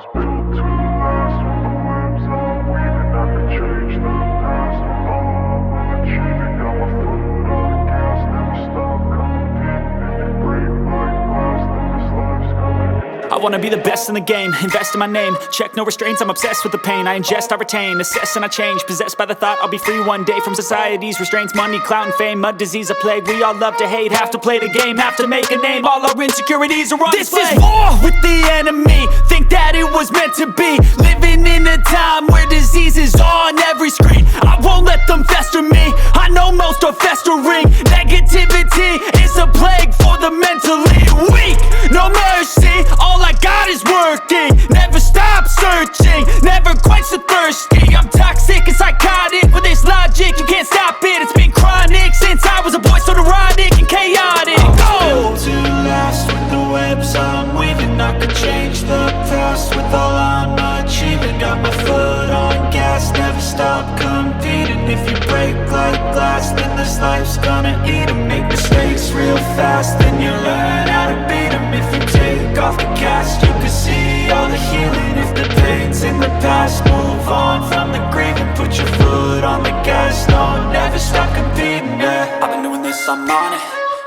I wanna be the best in the game, invest in my name. Check no restraints, I'm obsessed with the pain. I ingest, I retain, assess and I change. Possessed by the thought I'll be free one day from society's restraints. Money, clout and fame, mud, disease, a plague. We all love to hate, have to play the game, have to make a name. All our insecurities are on display. This is war with the enemy, think that it was meant to be. Living in a time where disease is on every screen. I won't let them fester me, I know most are festering. Negativity is a plague for the mentally weak. No mercy, all I got is working. Never stop searching, never quench the thirsty. I'm toxic and psychotic, with this logic you can't stop it. It's been chronic since I was a boy, so neurotic and chaotic. Built to last with the webs I'm weaving. I could change the past with all I'm achieving. Got my foot on gas, never stop competing. If you break like glass, then this life's gonna eat 'em. Make mistakes real fast, then you learn how to beat 'em. If you take off the cast, you can see all the healing. If the pain's in the past, move on from the grieving. Put your foot on the gas, no, never stop competing, yeah. I've been doing this, I'm on it.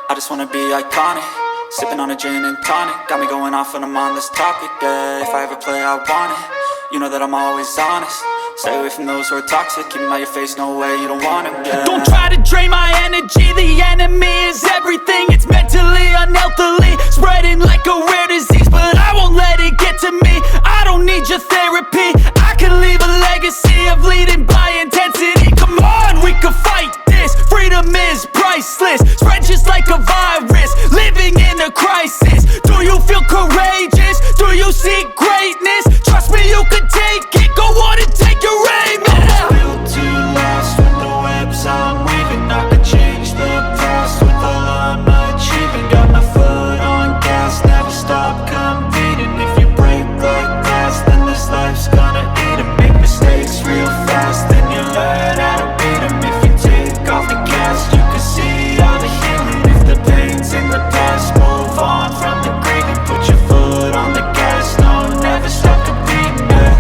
I just wanna be iconic. Sipping on a gin and tonic, got me going off when I'm on this topic, yeah. If I ever play, I want it. You know that I'm always honest. Stay away from those who are toxic. Keep them out your face, no way, you don't want it, yeah. Don't try to drain my energy. The enemy is everything. It's mentally, unhealthily, spreading like a rare disease. But I won't let it get to me. I don't need your therapy. I can leave a legacy of leading by intensity. Come on, we can fight this. Freedom is priceless. Spread just like a virus. Living in a crisis. Do you feel courageous? Do you seek greatness? Trust me, you can take it. Go on and take your aim, yeah. Built to last with the webs I'm weaving. I could change the past with all I'm achieving. Got my foot on gas, never stop competing. If you break like glass, then this life's gonna eat 'em. Make mistakes real fast, then you learn how to beat 'em. If you take off the cast, you can see all the healing. If the pain's in the past, move on from the grieving. Put your foot on the gas, no, never stop competing, yeah.